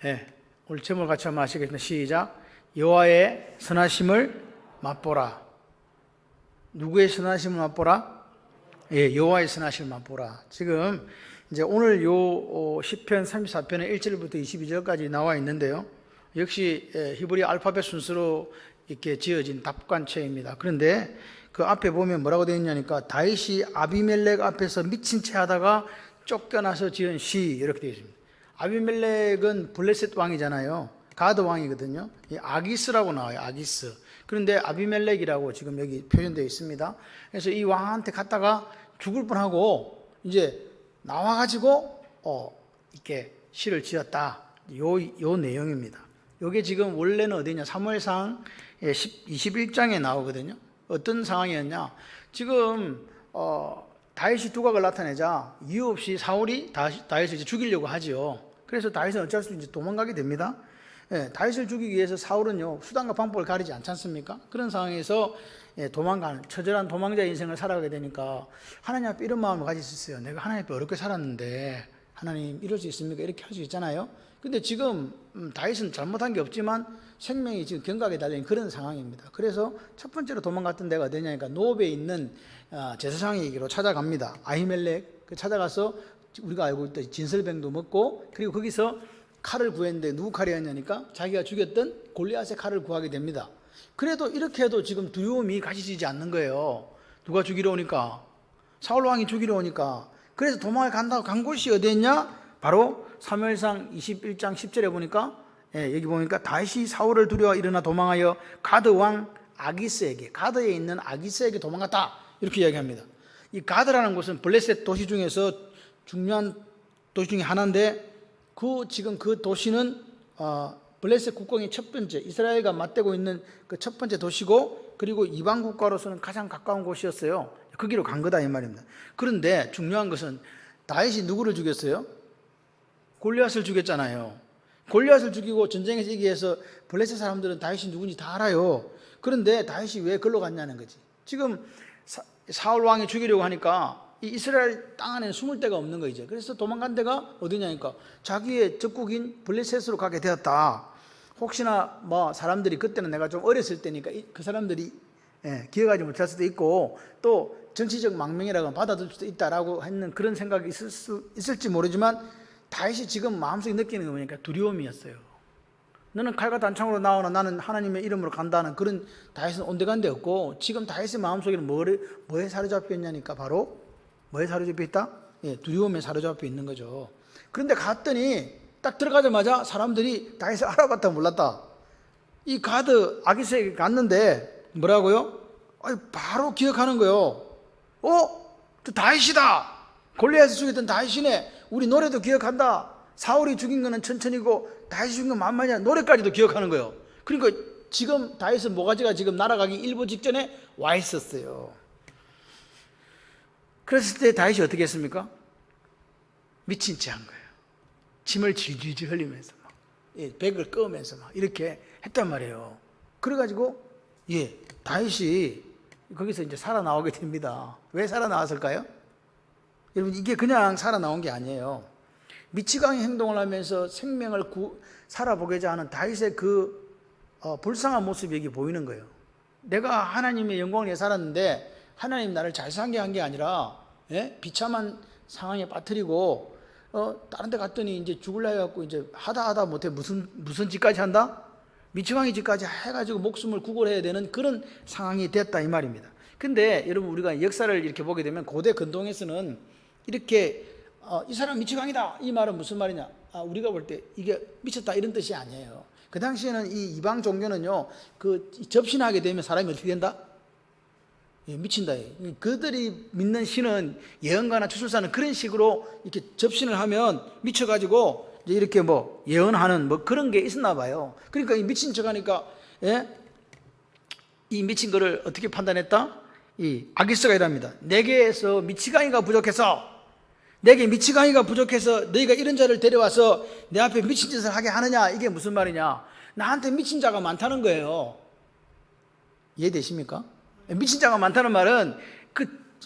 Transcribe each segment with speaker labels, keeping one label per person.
Speaker 1: 예, 오늘 제목을 같이 한번 하시겠습니다. 시작. 여호와의 선하심을 맛보라. 누구의 선하심을 맛보라? 예, 여호와의 선하심을 맛보라. 지금 이제 오늘 요 시편 34편의 1절부터 22절까지 나와 있는데요. 역시 히브리 알파벳 순서로 이렇게 지어진 답관체입니다. 그런데 그 앞에 보면 뭐라고 되어 있냐니까 다윗이 아비멜렉 앞에서 미친 채 하다가 쫓겨나서 지은 시 이렇게 되어 있습니다. 아비멜렉은 블레셋 왕이잖아요. 가드 왕이거든요. 이 아기스라고 나와요. 아기스. 그런데 아비멜렉이라고 지금 여기 표현되어 있습니다. 그래서 이 왕한테 갔다가 죽을 뻔하고 이제 나와가지고 이렇게 시를 지었다. 요 내용입니다. 요게 지금 원래는 어디냐? 사무엘상 21장에 나오거든요. 어떤 상황이었냐? 지금 다윗이 두각을 나타내자 이유 없이 사울이 다윗을 이제 죽이려고 하지요. 그래서 다윗은 어쩔 수 없이 도망가게 됩니다. 예, 다윗을 죽이기 위해서 사울은요 수단과 방법을 가리지 않지 않습니까? 그런 상황에서 도망가는 처절한 도망자 인생을 살아가게 되니까 하나님 앞에 이런 마음을 가질 수 있어요. 내가 하나님 앞에 어렵게 살았는데 하나님 이럴 수 있습니까? 이렇게 할 수 있잖아요. 근데 지금 다윗은 잘못한 게 없지만 생명이 지금 경각에 달린 그런 상황입니다. 그래서 첫 번째로 도망갔던 데가 어디냐니까 노브에 있는 제사장에게로 찾아갑니다. 아히멜렉 찾아가서 우리가 알고 있던 진설병도 먹고 그리고 거기서 칼을 구했는데 누구 칼이었냐니까 자기가 죽였던 골리앗의 칼을 구하게 됩니다. 그래도 이렇게 해도 지금 두려움이 가시지 않는 거예요. 누가 죽이러 오니까 사울 왕이 죽이러 오니까. 그래서 도망을 간다고 간 곳이 어디였냐? 바로 사무엘상 21장 10절에 보니까 여기 보니까 다윗이 사울을 두려워 일어나 도망하여 가드 왕 아기스에게, 가드에 있는 아기스에게 도망갔다 이렇게 이야기합니다. 이 가드라는 곳은 블레셋 도시 중에서 중요한 도시 중에 하나인데 지금 그 도시는 블레셋 국경의 첫 번째, 이스라엘과 맞대고 있는 그 첫 번째 도시고 그리고 이방 국가로서는 가장 가까운 곳이었어요. 거기로 간 거다 이 말입니다. 그런데 중요한 것은 다윗이 누구를 죽였어요? 골리앗을 죽였잖아요. 골리앗을 죽이고 전쟁에서 이기기 위해서 블레셋 사람들은 다윗이 누군지 다 알아요. 그런데 다윗이 왜 글로 갔냐는 거지. 지금 사울 왕이 죽이려고 하니까 이 이스라엘 땅 안에는 숨을 데가 없는 거죠. 그래서 도망간 데가 어디냐니까 자기의 적국인 블레셋으로 가게 되었다. 혹시나 뭐 사람들이 그때는 내가 좀 어렸을 때니까 그 사람들이 기억하지 못할 수도 있고 또 정치적 망명이라고 받아들일 수도 있다라고 하는 그런 생각이 있을지 모르지만 다윗이 지금 마음속에 느끼는 게 뭐냐니까 두려움이었어요. 너는 칼과 단창으로 나오나 나는 하나님의 이름으로 간다는 그런 다윗은 온데간데 없고 지금 다윗의 마음속에는 뭐에 사로잡혀 있냐니까 바로 뭐에 사로잡혀 있다? 두려움에 사로잡혀 있는 거죠. 그런데 갔더니 딱 들어가자마자 사람들이 다윗을 알아봤다 몰랐다. 이 가드 아기스에게 갔는데 뭐라고요? 바로 기억하는 거예요. 저 다윗이다. 골리앗을 죽였던 다윗이네. 우리 노래도 기억한다. 사울이 죽인 거는 천천히고 다윗이 죽인 건 만만이야. 노래까지도 기억하는 거예요. 그러니까 지금 다윗은 모가지가 지금 날아가기 일보 직전에 와 있었어요. 그랬을 때 다윗이 어떻게 했습니까? 미친 채 한 거예요. 침을 질질질 흘리면서 막 백을 끄면서 막 이렇게 했단 말이에요. 그래가지고 다윗이 거기서 이제 살아나오게 됩니다. 왜 살아나왔을까요? 여러분 이게 그냥 살아나온 게 아니에요. 미치광이 행동을 하면서 생명을 살아보고자 하는 다윗의 그 불쌍한 모습이 여기 보이는 거예요. 내가 하나님의 영광을 위해 살았는데 하나님 나를 잘 살게 한 게 아니라 비참한 상황에 빠뜨리고 다른 데 갔더니 이제 죽을라 해갖고 이제 하다 못해 무슨 짓까지 한다? 미치광이 짓까지 해가지고 목숨을 구걸해야 되는 그런 상황이 됐다 이 말입니다. 근데 여러분 우리가 역사를 이렇게 보게 되면 고대 근동에서는 이렇게 이 사람 미치광이다 이 말은 무슨 말이냐? 우리가 볼 때 이게 미쳤다 이런 뜻이 아니에요. 그 당시에는 이 이방 종교는요 그 접신하게 되면 사람이 어떻게 된다? 미친다. 그들이 믿는 신은 예언가나 추술사는 그런 식으로 이렇게 접신을 하면 미쳐가지고 이렇게 뭐 예언하는 뭐 그런 게 있었나 봐요. 그러니까 이 미친 척 하니까 이 미친 거를 어떻게 판단했다? 이 아기스가 이랍니다. 내게서 미치광이가 부족해서 너희가 이런 자를 데려와서 내 앞에 미친 짓을 하게 하느냐? 이게 무슨 말이냐? 나한테 미친 자가 많다는 거예요. 이해되십니까? 미친 자가 많다는 말은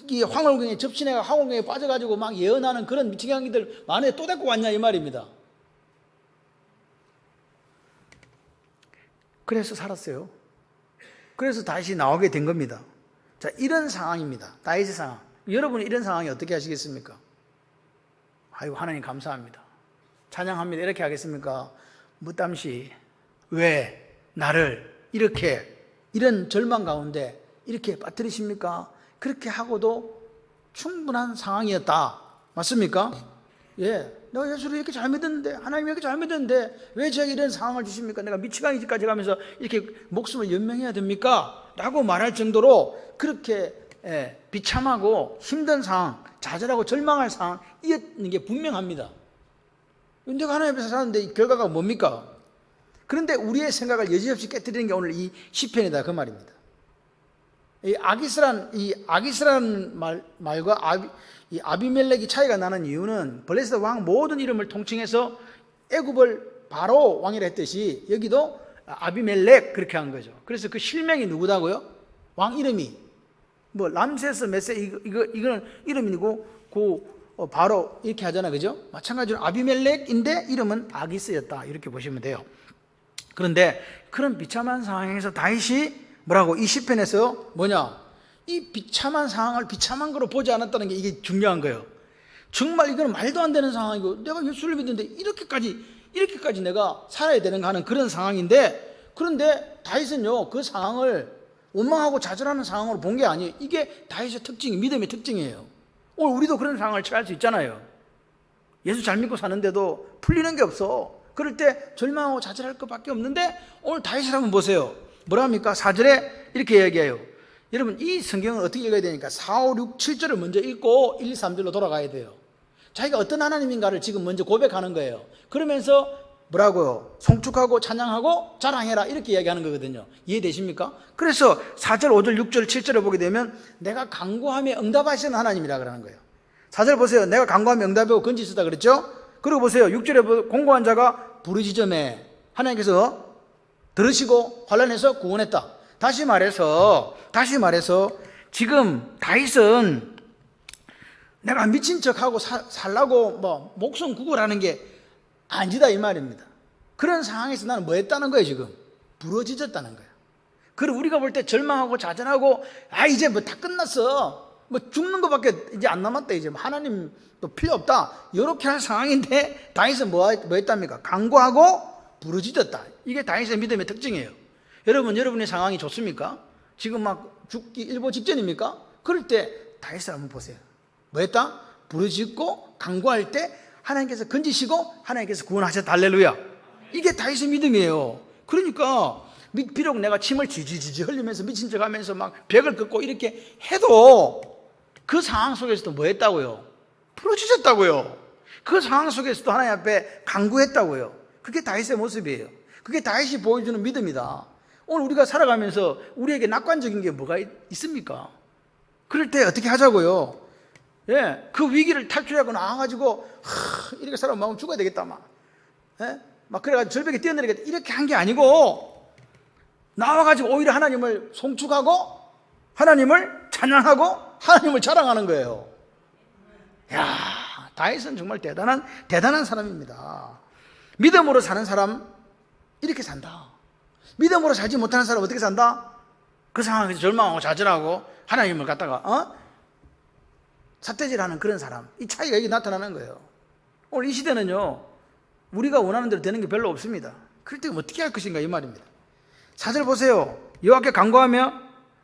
Speaker 1: 이 황홀경에 접신해가 황홀경에 빠져가지고 막 예언하는 그런 미치광이들 만에 또 데리고 왔냐 이 말입니다. 그래서 살았어요. 그래서 다시 나오게 된 겁니다. 자, 이런 상황입니다. 다윗의 상황. 여러분이 이런 상황이 어떻게 하시겠습니까? 아이고, 하나님 감사합니다. 찬양합니다. 이렇게 하겠습니까? 묻담시 왜 나를 이렇게 이런 절망 가운데 이렇게 빠뜨리십니까? 그렇게 하고도 충분한 상황이었다. 맞습니까? 예. 내가 예수를 이렇게 잘 믿었는데, 하나님 이렇게 잘 믿었는데 왜 제게 이런 상황을 주십니까? 내가 미치광이까지 가면서 이렇게 목숨을 연명해야 됩니까? 라고 말할 정도로 그렇게 비참하고 힘든 상황, 좌절하고 절망할 상황이었는 게 분명합니다. 내가 하나님 앞에서 살았는데 이 결과가 뭡니까? 그런데 우리의 생각을 여지없이 깨뜨리는 게 오늘 이 시편이다, 그 말입니다. 이 아기스라는 말과 이 아비멜렉이 차이가 나는 이유는 블레셋 왕 모든 이름을 통칭해서 애굽을 바로 왕이라 했듯이 여기도 아비멜렉 그렇게 한 거죠. 그래서 그 실명이 누구다고요? 왕 이름이 뭐 람세스 메세 이거는 이름이고 바로 이렇게 하잖아, 그죠? 마찬가지로 아비멜렉인데 이름은 아기스였다, 이렇게 보시면 돼요. 그런데 그런 비참한 상황에서 다윗이 뭐라고 이 시편에서 뭐냐, 이 비참한 상황을 비참한 거로 보지 않았다는 게 이게 중요한 거예요. 정말 이건 말도 안 되는 상황이고 내가 예수를 믿는데 이렇게까지 내가 살아야 되는가 하는 그런 상황인데, 그런데 다윗은요 그 상황을 원망하고 좌절하는 상황으로 본 게 아니에요. 이게 다윗의 특징이, 믿음의 특징이에요. 오늘 우리도 그런 상황을 처할 수 있잖아요. 예수 잘 믿고 사는데도 풀리는 게 없어. 그럴 때 절망하고 좌절할 것밖에 없는데 오늘 다윗을 한번 보세요. 뭐라 합니까? 4절에 이렇게 얘기해요. 여러분 이 성경을 어떻게 읽어야 되니까 4, 5, 6, 7절을 먼저 읽고 1, 2, 3절로 돌아가야 돼요. 자기가 어떤 하나님인가를 지금 먼저 고백하는 거예요. 그러면서 뭐라고요? 송축하고 찬양하고 자랑해라, 이렇게 이야기하는 거거든요. 이해되십니까? 그래서 4절, 5절, 6절, 7절을 보게 되면 내가 간구하며 응답하시는 하나님이라 그러는 거예요. 4절 보세요. 내가 간구하며 응답하고 건지시다 그랬죠? 그리고 보세요. 6절에 공고한 자가 부르짖음에 하나님께서 들으시고 환난에서 구원했다. 다시 말해서 지금 다윗은 내가 미친 척하고 살라고 뭐 목숨 구걸하는 게 아니다 이 말입니다. 그런 상황에서 나는 뭐 했다는 거예요? 지금 부러지졌다는 거예요. 그리고 우리가 볼 때 절망하고 좌절하고 이제 뭐 다 끝났어, 뭐 죽는 것밖에 이제 안 남았다, 이제 하나님도 필요 없다, 이렇게 할 상황인데 다윗은 뭐 했답니까? 간구하고 부르짖었다. 이게 다윗의 믿음의 특징이에요. 여러분의 상황이 좋습니까? 지금 막 죽기 일보 직전입니까? 그럴 때 다윗을 한번 보세요. 뭐 했다? 부르짖고 간구할 때 하나님께서 건지시고 하나님께서 구원하셨다. 할렐루야. 이게 다윗의 믿음이에요. 그러니까 비록 내가 침을 지지지지 흘리면서 미친 척 하면서 막 벽을 긋고 이렇게 해도 그 상황 속에서도 뭐 했다고요? 부르짖었다고요. 그 상황 속에서도 하나님 앞에 간구했다고요. 그게 다윗의 모습이에요. 그게 다윗이 보여주는 믿음이다. 오늘 우리가 살아가면서 우리에게 낙관적인 게 뭐가 있습니까? 그럴 때 어떻게 하자고요? 예, 그 위기를 탈출하고 나와가지고 이렇게 살아면 마음 죽어야 되겠다 막 그래가지고 절벽에 뛰어내리겠다 이렇게 한 게 아니고 나와가지고 오히려 하나님을 송축하고 하나님을 찬양하고 하나님을 자랑하는 거예요. 야, 다윗은 정말 대단한 사람입니다. 믿음으로 사는 사람 이렇게 산다. 믿음으로 살지 못하는 사람 어떻게 산다? 그 상황에서 절망하고 좌절하고 하나님을 갖다가 삿대질하는 그런 사람, 이 차이가 여기 나타나는 거예요. 오늘 이 시대는요 우리가 원하는 대로 되는 게 별로 없습니다. 그럴 때 어떻게 할 것인가 이 말입니다. 4절 보세요. 여호와께 간구하며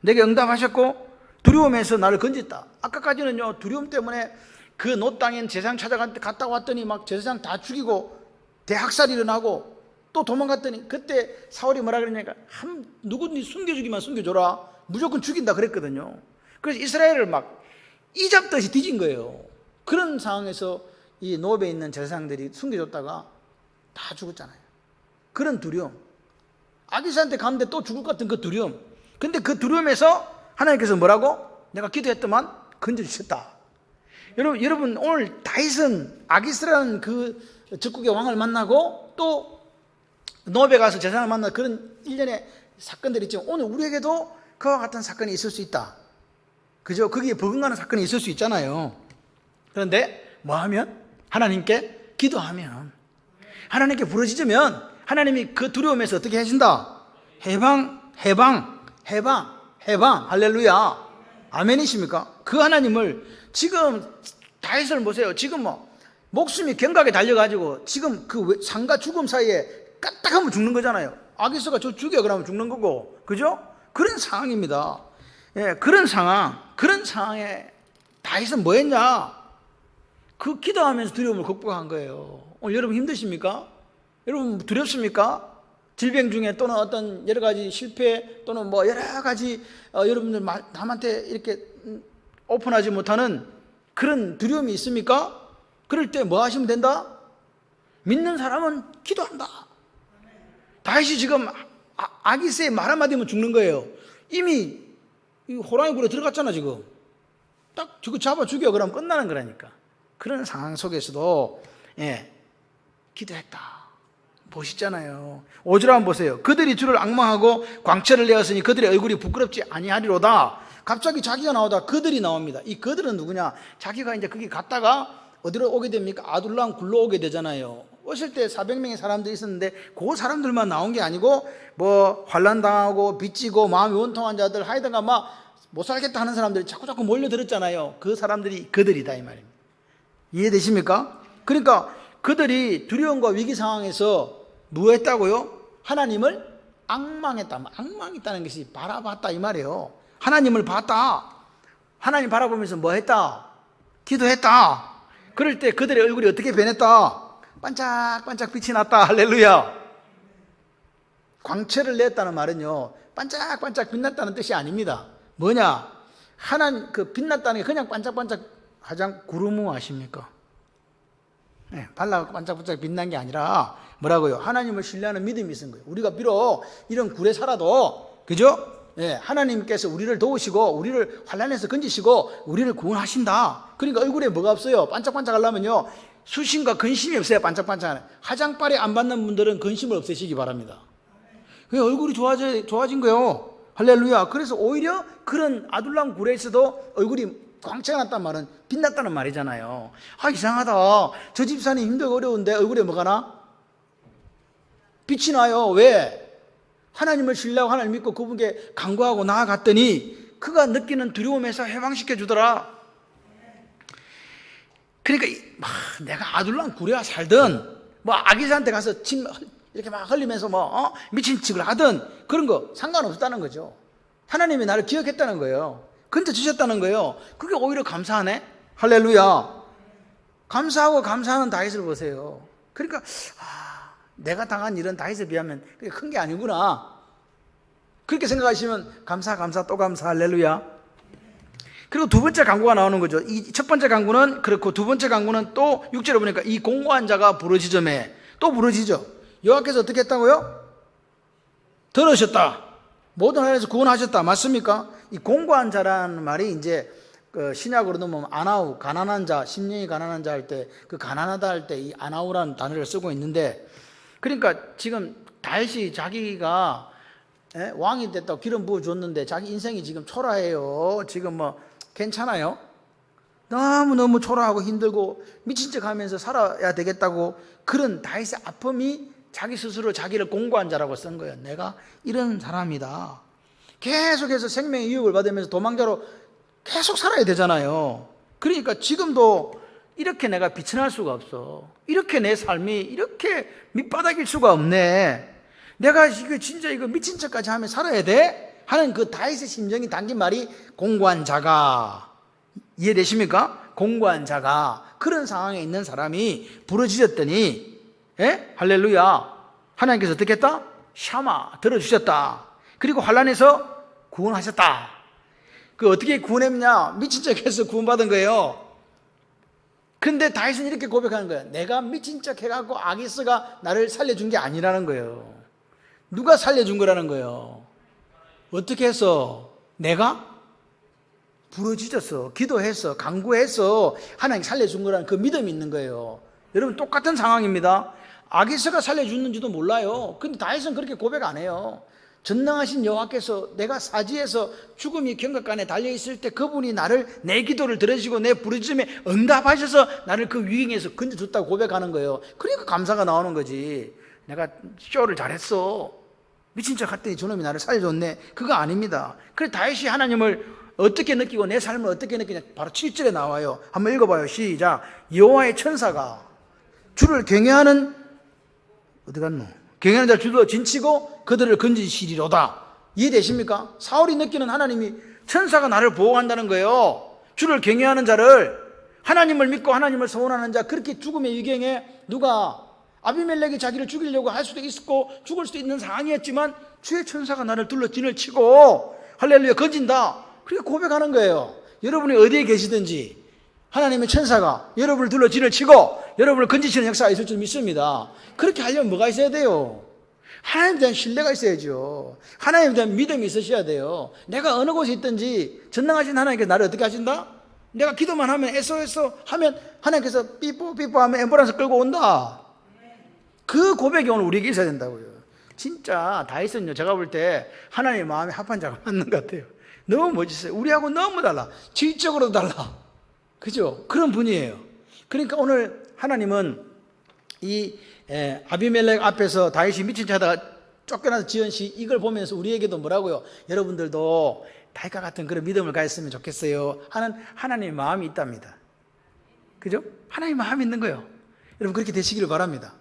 Speaker 1: 내게 응답하셨고 두려움에서 나를 건졌다. 아까까지는요 두려움 때문에 그 노 땅엔 제사장 갔다 왔더니 막 제사장 다 죽이고 대학살이 일어나고 또 도망갔더니 그때 사울이 뭐라 그러냐니까 누구든지 숨겨주기만 숨겨줘라, 무조건 죽인다 그랬거든요. 그래서 이스라엘을 막 이잡듯이 뒤진 거예요. 그런 상황에서 이 노베에 있는 제사장들이 숨겨줬다가 다 죽었잖아요. 그런 두려움, 아기스한테 갔는데 또 죽을 것 같은 그 두려움. 근데 그 두려움에서 하나님께서 뭐라고? 내가 기도했더만 건져주셨다. 여러분 오늘 다윗은 아기스라는 그 적국의 왕을 만나고 또 노베 가서 제사장을 만나 그런 일련의 사건들이 있지만 오늘 우리에게도 그와 같은 사건이 있을 수 있다. 그죠? 거기에 버금가는 사건이 있을 수 있잖아요. 그런데 뭐 하면? 하나님께 기도하면, 하나님께 부르짖으면 하나님이 그 두려움에서 어떻게 하신다? 해방. 할렐루야. 아멘이십니까? 그 하나님을 지금 다윗을 보세요. 지금 목숨이 경각에 달려가지고 지금 그 상과 죽음 사이에 까딱하면 죽는 거잖아요. 아기스가 저 죽여 그러면 죽는 거고, 그죠? 그런 상황입니다. 예, 그런 상황에 다윗은 뭐 했냐? 그 기도하면서 두려움을 극복한 거예요. 오늘 여러분 힘드십니까? 여러분 두렵습니까? 질병 중에 또는 어떤 여러 가지 실패 또는 뭐 여러 가지 여러분들 남한테 이렇게 오픈하지 못하는 그런 두려움이 있습니까? 그럴 때 뭐 하시면 된다? 믿는 사람은 기도한다. 다윗이 지금 아기스의 말 한마디면 죽는 거예요. 이미 호랑이 굴에 들어갔잖아. 지금 딱 저거 잡아 죽여 그러면 끝나는 거라니까. 그런 상황 속에서도 기도했다. 멋있잖아요. 5절 한번 보세요. 그들이 주를 앙망하고 광채를 내었으니 그들의 얼굴이 부끄럽지 아니하리로다. 갑자기 자기가 나오다 그들이 나옵니다. 이 그들은 누구냐? 자기가 이제 거기 갔다가 어디로 오게 됩니까? 아둘람 굴로 오게 되잖아요. 오실 때 400명의 사람들이 있었는데 그 사람들만 나온 게 아니고 뭐 환난 당하고 빚지고 마음이 원통한 자들 하여튼가 막 못 살겠다 하는 사람들이 자꾸 몰려들었잖아요. 그 사람들이 그들이다 이 말입니다. 이해되십니까? 그러니까 그들이 두려움과 위기 상황에서 뭐 했다고요? 하나님을 앙망했다. 앙망했다는 것이 바라봤다 이 말이에요. 하나님을 봤다. 하나님 바라보면서 뭐 했다? 기도했다. 그럴 때 그들의 얼굴이 어떻게 변했다? 반짝반짝 빛이 났다. 할렐루야. 광채를 냈다는 말은요, 반짝반짝 빛났다는 뜻이 아닙니다. 뭐냐? 하나님 그 빛났다는 게 그냥 반짝반짝 가장 구름우 아십니까? 네, 발라가 반짝반짝 빛난 게 아니라 뭐라고요? 하나님을 신뢰하는 믿음이 있는 거예요. 우리가 비록 이런 굴에 살아도, 그죠? 예, 하나님께서 우리를 도우시고 우리를 환난에서 건지시고 우리를 구원하신다. 그러니까 얼굴에 뭐가 없어요? 반짝반짝 하려면요, 수심과 근심이 없어야 반짝반짝하네. 화장빨에 안 받는 분들은 근심을 없애시기 바랍니다. 얼굴이 좋아진 거예요. 할렐루야. 그래서 오히려 그런 아둘람 굴에서도 얼굴이 광채가 났단 말은 빛났다는 말이잖아요. 이상하다. 저 집사님 힘들고 어려운데 얼굴에 뭐가 나? 빛이 나요. 왜? 하나님을 신뢰하고 하나님을 믿고 그분께 간구하고 나아갔더니 그가 느끼는 두려움에서 해방시켜 주더라. 그러니까 내가 아둘람 굴에 살든 뭐 아기사한테 가서 침 이렇게 막 흘리면서 미친 척을 하든 그런 거 상관없다는 거죠. 하나님이 나를 기억했다는 거예요. 건져주셨다는 거예요. 그게 오히려 감사하네. 할렐루야. 감사하고 감사하는 다윗을 보세요. 그러니까 내가 당한 일은 다윗에 비하면 그게 큰 게 아니구나. 그렇게 생각하시면 감사 또 감사. 할렐루야. 그리고 두 번째 강구가 나오는 거죠. 이 첫 번째 강구는 그렇고 두 번째 강구는 또 6절에 보니까 이 공고한 자가 부르짖음에 또 부르짖어. 여호와께서 어떻게 했다고요? 들으셨다. 모든 하나님께서 구원하셨다. 맞습니까? 이 공고한 자라는 말이 이제 그 신약으로 넣으면 아나우, 가난한 자, 심령이 가난한 자 할 때 그 가난하다 할 때 이 아나우라는 단어를 쓰고 있는데, 그러니까 지금 다윗이 자기가 왕이 됐다고 기름 부어줬는데 자기 인생이 지금 초라해요. 지금 괜찮아요? 너무너무 초라하고 힘들고 미친 척 하면서 살아야 되겠다고 그런 다윗의 아픔이 자기 스스로 자기를 공고한 자라고 쓴 거예요. 내가 이런 사람이다. 계속해서 생명의 유혹을 받으면서 도망자로 계속 살아야 되잖아요. 그러니까 지금도 이렇게 내가 비천할 수가 없어. 이렇게 내 삶이 이렇게 밑바닥일 수가 없네. 내가 이거 진짜 이거 미친 척까지 하면 살아야 돼? 하는 그 다윗의 심정이 담긴 말이 공고한 자가. 이해되십니까? 공고한 자가. 그런 상황에 있는 사람이 부르짖었더니 할렐루야. 하나님께서 어떻게 했다? 샤마 들어주셨다. 그리고 환난에서 구원하셨다. 그 어떻게 구원했냐? 미친 척해서 구원받은 거예요. 근데 다윗은 이렇게 고백하는 거예요. 내가 미친 척 해갖고 아기스가 나를 살려준 게 아니라는 거예요. 누가 살려준 거라는 거예요? 어떻게 해서? 내가 부르짖었어, 기도했어, 간구해서 하나님 살려준 거라는 그 믿음이 있는 거예요. 여러분 똑같은 상황입니다. 아기스가 살려줬는지도 몰라요. 근데 다윗은 그렇게 고백 안 해요. 전능하신 여호와께서 내가 사지에서 죽음이 경각간에 달려있을 때 그분이 나를 내 기도를 들으시고 내 부르짖음에 응답하셔서 나를 그 위기에서 건져줬다고 고백하는 거예요. 그러니까 감사가 나오는 거지. 내가 쇼를 잘했어. 미친 척 했더니 저놈이 나를 살려줬네. 그거 아닙니다. 그래서 다윗이 하나님을 어떻게 느끼고 내 삶을 어떻게 느끼냐. 바로 7절에 나와요. 한번 읽어봐요. 시작. 여호와의 천사가 주를 경외하는, 어디 갔노? 경외하는 자 주로 진치고 그들을 건지시리로다. 이해되십니까? 사울이 느끼는 하나님이 천사가 나를 보호한다는 거예요. 주를 경외하는 자를, 하나님을 믿고 하나님을 소원하는 자, 그렇게 죽음의 위경에 누가 아비멜렉이 자기를 죽이려고 할 수도 있고 죽을 수도 있는 상황이었지만 주의 천사가 나를 둘러 진을 치고 할렐루야 건진다. 그렇게 고백하는 거예요. 여러분이 어디에 계시든지 하나님의 천사가 여러분을 둘러 진을 치고 여러분을 건지시는 역사가 있을 줄 믿습니다. 그렇게 하려면 뭐가 있어야 돼요? 하나님에 대한 신뢰가 있어야죠. 하나님에 대한 믿음이 있으셔야 돼요. 내가 어느 곳에 있든지 전능하신 하나님께서 나를 어떻게 하신다? 내가 기도만 하면 SOS 하면 하나님께서 삐뽀 하면 앰뷸런스 끌고 온다. 그 고백이 오늘 우리에게 있어야 된다고요. 진짜 다윗은요, 제가 볼 때 하나님의 마음에 합한 자가 맞는 것 같아요. 너무 멋있어요. 우리하고 너무 달라. 질적으로도 달라. 그죠? 그런 분이에요. 그러니까 오늘 하나님은 이 아비멜렉 앞에서 다윗이 미친 척 하다가 쫓겨나서 지은 시, 이걸 보면서 우리에게도 뭐라고요? 여러분들도 다윗과 같은 그런 믿음을 가졌으면 좋겠어요 하는 하나님의 마음이 있답니다. 그죠? 하나님의 마음이 있는 거예요. 여러분 그렇게 되시기를 바랍니다.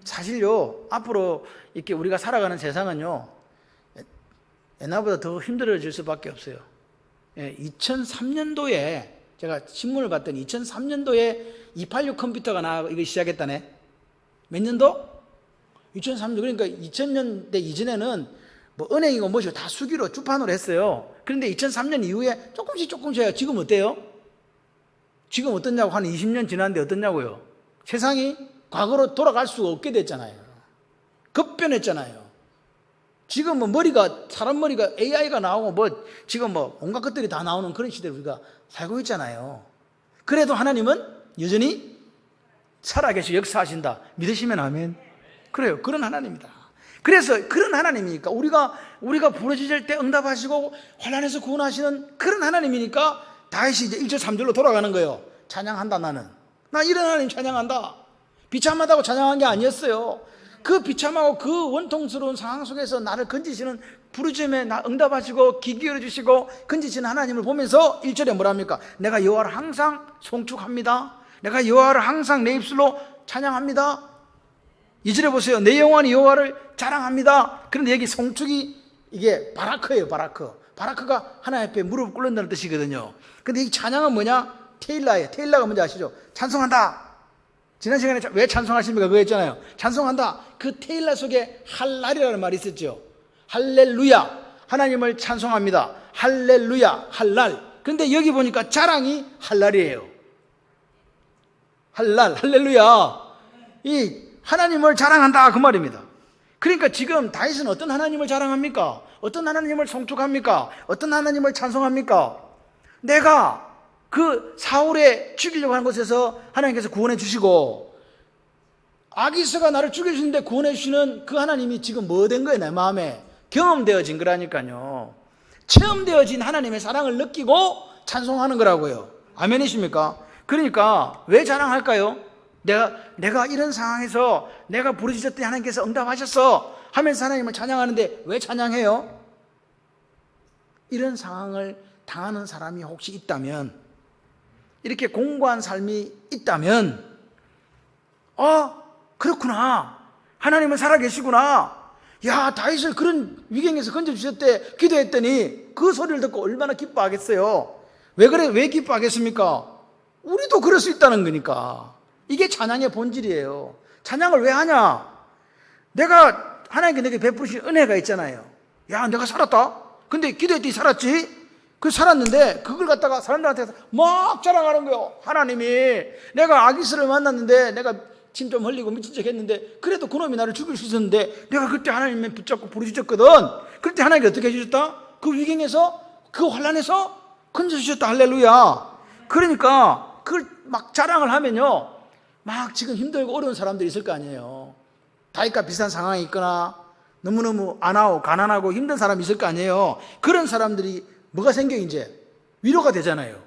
Speaker 1: 사실요, 앞으로 이렇게 우리가 살아가는 세상은요, 옛날보다 더 힘들어질 수밖에 없어요. 2003년도에 제가 신문을 봤더니 2003년도에 286 컴퓨터가 이거 시작했다네. 몇 년도? 2003년. 그러니까 2000년대 이전에는 뭐 은행이고 뭐시고 다 수기로 주판으로 했어요. 그런데 2003년 이후에 조금씩 해요. 지금 어때요? 지금 어떻냐고, 한 20년 지났는데 어떻냐고요? 세상이 과거로 돌아갈 수가 없게 됐잖아요. 급변했잖아요. 지금 뭐 사람 머리가 AI가 나오고 지금 온갖 것들이 다 나오는 그런 시대를 우리가 살고 있잖아요. 그래도 하나님은 여전히 살아계시고 역사하신다. 믿으시면 아멘. 그래요. 그런 하나님이다. 그래서 그런 하나님이니까 우리가 부르짖을 때 응답하시고 환난에서 구원하시는 그런 하나님이니까 다윗이 이제 1절 3절로 돌아가는 거예요. 찬양한다. 나 이런 하나님 찬양한다. 비참하다고 찬양한 게 아니었어요. 그 비참하고 그 원통스러운 상황 속에서 나를 건지시는, 부르짖음에 나 응답하시고 귀 기울여 주시고 건지시는 하나님을 보면서 1절에 뭐랍니까? 내가 여호와를 항상 송축합니다. 내가 여호와를 항상 내 입술로 찬양합니다. 2절에 보세요. 내 영혼이 여호와를 자랑합니다. 그런데 여기 송축이 이게 바라크예요. 바라크가 하나님 앞에 무릎 꿇는다는 뜻이거든요. 근데 이 찬양은 뭐냐? 테일라예요. 테일라가 뭔지 아시죠? 찬송한다. 지난 시간에 왜 찬송하십니까? 그거 했잖아요. 찬송한다. 그 테일라 속에 할랄이라는 말이 있었죠. 할렐루야. 하나님을 찬송합니다. 할렐루야. 할랄. 그런데 여기 보니까 자랑이 할랄이에요. 할렐루야. 이 하나님을 자랑한다. 그 말입니다. 그러니까 지금 다윗은 어떤 하나님을 자랑합니까? 어떤 하나님을 송축합니까? 어떤 하나님을 찬송합니까? 내가 그 사울에 죽이려고 하는 곳에서 하나님께서 구원해 주시고, 아기스가 나를 죽여주는데 구원해 주시는 그 하나님이 지금 뭐 된 거예요? 내 마음에 경험되어진 거라니까요. 체험되어진 하나님의 사랑을 느끼고 찬송하는 거라고요. 아멘이십니까? 그러니까 왜 자랑할까요? 내가 이런 상황에서 내가 부르짖었더니 하나님께서 응답하셨어 하면서 하나님을 찬양하는데 왜 찬양해요? 이런 상황을 당하는 사람이 혹시 있다면, 이렇게 공고한 삶이 있다면, 그렇구나, 하나님은 살아계시구나, 야, 다윗을 그런 위경에서 건져주셨대 기도했더니 그 소리를 듣고 얼마나 기뻐하겠어요. 왜 기뻐하겠습니까? 우리도 그럴 수 있다는 거니까. 이게 찬양의 본질이에요. 찬양을 왜 하냐? 내가 하나님께 내게 베푸신 은혜가 있잖아요. 야, 내가 살았다? 근데 기도했더니 살았지? 그 살았는데 그걸 갖다가 사람들한테 막 자랑하는 거예요. 하나님이, 내가 아기스를 만났는데 내가 침 좀 흘리고 미친 척 했는데 그래도 그놈이 나를 죽일 수 있었는데 내가 그때 하나님의 붙잡고 부르짖었거든. 그때 하나님이 어떻게 해주셨다? 그 위경에서, 그 환난에서 건져주셨다. 할렐루야. 그러니까 그걸 막 자랑을 하면요, 막 지금 힘들고 어려운 사람들이 있을 거 아니에요. 다윗과 비슷한 상황이 있거나 너무너무 안하고 가난하고 힘든 사람이 있을 거 아니에요. 그런 사람들이 뭐가 생겨? 이제 위로가 되잖아요.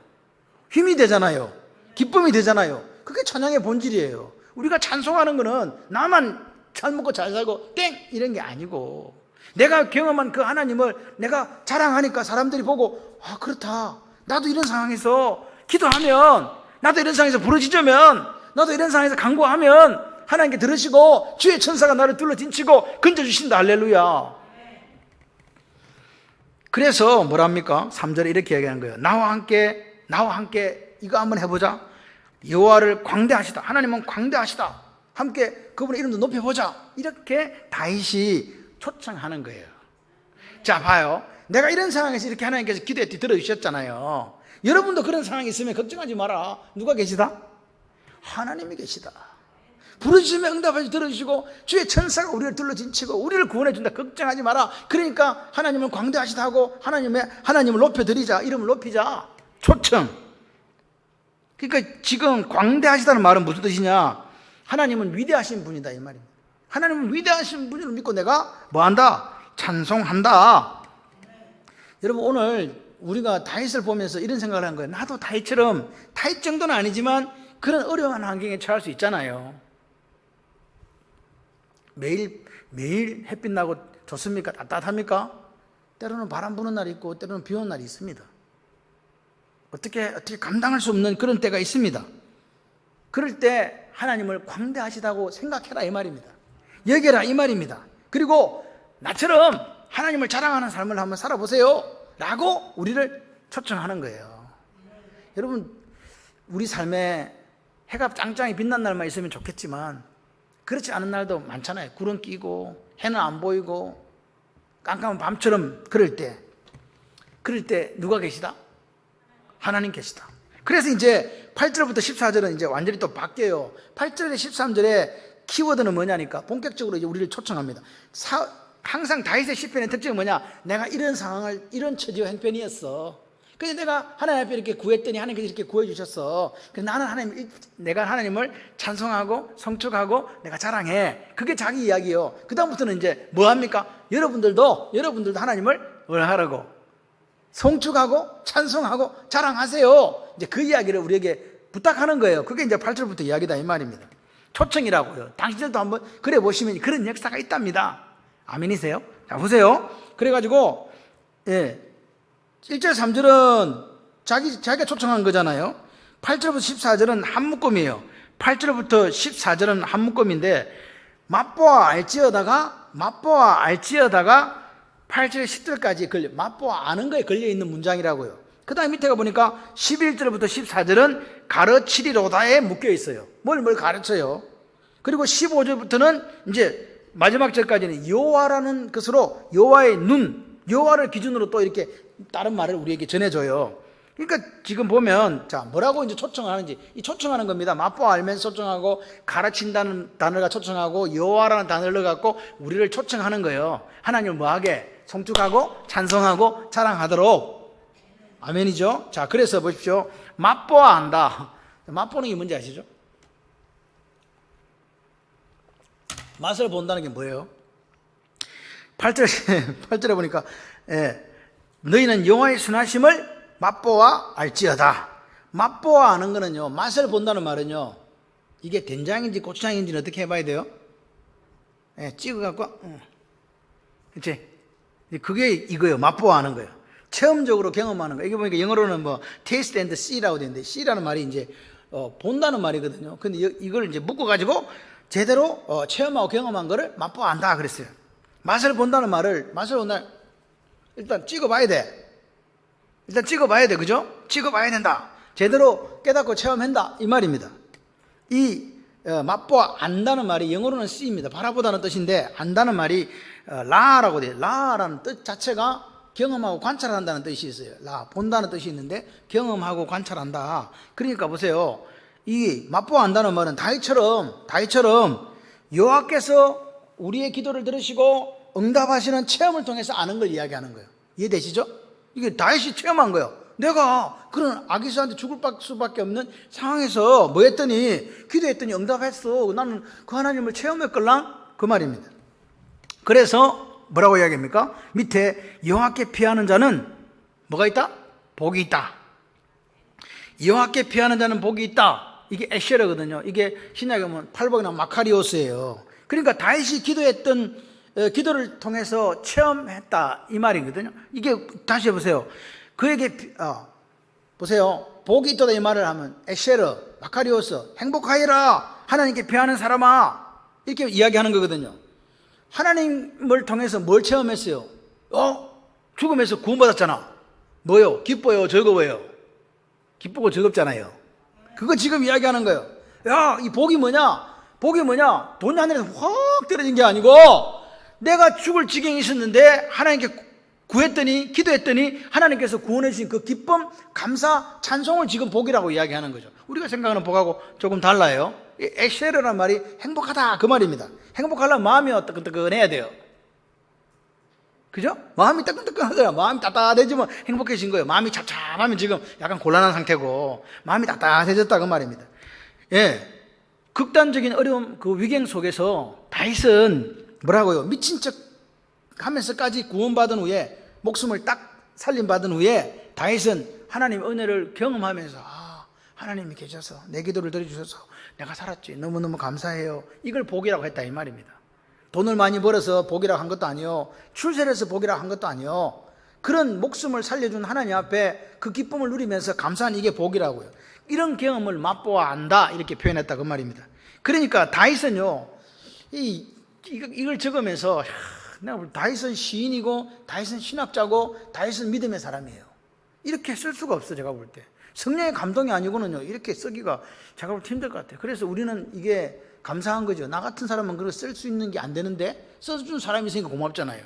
Speaker 1: 힘이 되잖아요. 기쁨이 되잖아요. 그게 찬양의 본질이에요. 우리가 찬송하는 거는 나만 잘 먹고 잘 살고 땡 이런 게 아니고, 내가 경험한 그 하나님을 내가 자랑하니까 사람들이 보고 아 그렇다, 나도 이런 상황에서 기도하면, 나도 이런 상황에서 부르짖으면, 나도 이런 상황에서 간구하면 하나님께 들으시고 주의 천사가 나를 둘러딘치고 건져주신다. 할렐루야. 그래서 뭐랍니까? 3절에 이렇게 얘기하는 거예요. 나와 함께 이거 한번 해보자. 여호와를 광대하시다. 하나님은 광대하시다. 함께 그분의 이름도 높여보자. 이렇게 다윗이 초청하는 거예요. 자, 봐요. 내가 이런 상황에서 이렇게 하나님께서 기도했더니 들어주셨잖아요. 여러분도 그런 상황이 있으면 걱정하지 마라. 누가 계시다? 하나님이 계시다. 부르짖으면 응답하시 들어주시고 주의 천사가 우리를 둘러진치고 우리를 구원해준다. 걱정하지 마라. 그러니까 하나님은 광대하시다 하고 하나님을 높여드리자. 이름을 높이자. 초청. 그러니까 지금 광대하시다는 말은 무슨 뜻이냐? 하나님은 위대하신 분이다 이 말입니다. 하나님은 위대하신 분을 믿고 내가 뭐한다? 찬송한다. 여러분, 오늘 우리가 다윗을 보면서 이런 생각을 한 거예요. 나도 다윗처럼, 다윗 정도는 아니지만 그런 어려운 환경에 처할 수 있잖아요. 매일 햇빛 나고 좋습니까? 따뜻합니까? 때로는 바람 부는 날이 있고 때로는 비 오는 날이 있습니다. 어떻게 감당할 수 없는 그런 때가 있습니다. 그럴 때 하나님을 광대하시다고 생각해라 이 말입니다. 여겨라 이 말입니다. 그리고 나처럼 하나님을 자랑하는 삶을 한번 살아보세요 라고 우리를 초청하는 거예요. 여러분, 우리 삶에 해가 짱짱이 빛난 날만 있으면 좋겠지만 그렇지 않은 날도 많잖아요. 구름 끼고 해는 안 보이고 깜깜한 밤처럼 그럴 때 누가 계시다? 하나님 계시다. 그래서 이제 8절부터 14절은 이제 완전히 또 바뀌어요. 8절에 13절에 키워드는 뭐냐니까 본격적으로 이제 우리를 초청합니다. 항상 다윗의 시편의 특징은 뭐냐? 내가 이런 상황을, 이런 처지와 형편이었어. 그래서 내가 하나님 앞에 이렇게 구했더니 하나님께서 이렇게 구해주셨어. 그래서 나는 내가 하나님을 찬송하고 성축하고 내가 자랑해. 그게 자기 이야기예요. 그 다음부터는 이제 뭐 합니까? 여러분들도 하나님을 뭘 하라고? 성축하고 찬송하고 자랑하세요. 이제 그 이야기를 우리에게 부탁하는 거예요. 그게 이제 8절부터 이야기다 이 말입니다. 초청이라고요. 당신들도 한번 그래 보시면 그런 역사가 있답니다. 아멘이세요? 자, 보세요. 그래가지고 1절 3절은 자기가 초청한 거잖아요. 8절부터 14절은 한 묶음이에요. 8절부터 14절은 한 묶음인데 맛보아 알지어다가 8절 10절까지 맛보아 아는 거에 걸려있는 문장이라고요. 그 다음 밑에가 보니까 11절부터 14절은 가르치리로다에 묶여있어요. 뭘 가르쳐요. 그리고 15절부터는 이제 마지막 절까지는 여호와라는 것으로 여호와의 눈, 여호와를 기준으로 또 이렇게 다른 말을 우리에게 전해줘요. 그러니까 지금 보면 자 뭐라고 이제 초청을 하는지, 이 초청하는 겁니다. 맛보아 알면서 초청하고 가르친다는 단어가 초청하고 여호와라는 단어를 넣어갖고 우리를 초청하는 거예요. 하나님을 뭐하게? 성축하고 찬송하고 자랑하도록. 아멘이죠. 자, 그래서 보십시오. 맛보아 안다. 맛보는 게 뭔지 아시죠? 맛을 본다는 게 뭐예요? 8절에 보니까 너희는 여호와의 선하심을 맛보아 알지어다. 맛보아 아는 거는요, 맛을 본다는 말은요, 이게 된장인지 고추장인지는 어떻게 해봐야 돼요? 찍어갖고 그치? 그게 이거예요. 맛보아 아는 거예요. 체험적으로 경험하는 거. 이게 보니까 영어로는 뭐 taste and see라고 되는데, see라는 말이 이제 본다는 말이거든요. 근데 이걸 이제 묶어가지고 제대로 체험하고 경험한 거를 맛보아 안다 그랬어요. 맛을 본다는 말을, 맛을 본다, 일단 찍어봐야 돼. 그죠? 찍어봐야 된다. 제대로 깨닫고 체험한다 이 말입니다. 이 맛보아 안다는 말이 영어로는 see입니다. 바라보다는 뜻인데 안다는 말이 라라고 돼요. 라라는 뜻 자체가 경험하고 관찰한다는 뜻이 있어요. 라, 본다는 뜻이 있는데 경험하고 관찰한다. 그러니까 보세요. 이 맛보아 안다는 말은 다윗처럼 여호와께서 우리의 기도를 들으시고 응답하시는 체험을 통해서 아는 걸 이야기하는 거예요. 이해되시죠? 이게 다윗이 체험한 거예요. 내가 그런 아기스한테 죽을 수밖에 없는 상황에서 뭐 했더니, 기도했더니 응답했어. 나는 그 하나님을 체험했걸랑 그 말입니다. 그래서 뭐라고 이야기합니까? 밑에 여호와께 피하는 자는 뭐가 있다? 복이 있다. 여호와께 피하는 자는 복이 있다. 이게 에쉐르거든요. 이게 신약에 보면 팔복이나 마카리오스예요. 그러니까 다윗이 기도했던 기도를 통해서 체험했다 이 말이거든요. 이게 다시 해보세요. 그에게 보세요. 복이 있다 이 말을 하면 에쉐르, 마카리오스, 행복하여라 하나님께 피하는 사람아 이렇게 이야기하는 거거든요. 하나님을 통해서 뭘 체험했어요? 죽음에서 구원받았잖아. 뭐요? 기뻐요? 즐거워요? 기쁘고 즐겁잖아요. 그거 지금 이야기하는 거예요. 야, 이 복이 뭐냐? 복이 뭐냐? 돈이 하늘에서 확 떨어진 게 아니고 내가 죽을 지경이 있었는데 하나님께 구했더니 기도했더니 하나님께서 구원해 주신 그 기쁨, 감사, 찬송을 지금 복이라고 이야기하는 거죠. 우리가 생각하는 복하고 조금 달라요. 에쉐르란 말이 행복하다 그 말입니다. 행복하려면 마음이 뜨끈뜨끈해야 돼요. 그죠? 마음이 따끈따끈하더라. 마음이 따뜻해지면 행복해진 거예요. 마음이 잡잡하면 지금 약간 곤란한 상태고 마음이 따뜻해졌다 그 말입니다. 예, 극단적인 어려움 그 위경 속에서 다윗은 뭐라고요? 미친 척 하면서까지 구원받은 후에 목숨을 딱 살림받은 후에 다윗은 하나님의 은혜를 경험하면서 하나님이 계셔서 내 기도를 들어주셔서 내가 살았지 너무너무 감사해요. 이걸 복이라고 했다 이 말입니다. 돈을 많이 벌어서 복이라고 한 것도 아니요, 출세를 해서 복이라고 한 것도 아니요, 그런 목숨을 살려준 하나님 앞에 그 기쁨을 누리면서 감사한 이게 복이라고요. 이런 경험을 맛보아 안다 이렇게 표현했다 그 말입니다. 그러니까 다윗은요 이걸 적으면서 내가 다윗은 시인이고 다윗은 신학자고 다윗은 믿음의 사람이에요. 이렇게 쓸 수가 없어. 제가 볼 때 성령의 감동이 아니고는요 이렇게 쓰기가 제가 볼 때 힘들 것 같아요. 그래서 우리는 이게 감사한 거죠. 나 같은 사람은 그걸 쓸 수 있는 게 안 되는데 써준 사람이 있으니까 고맙잖아요.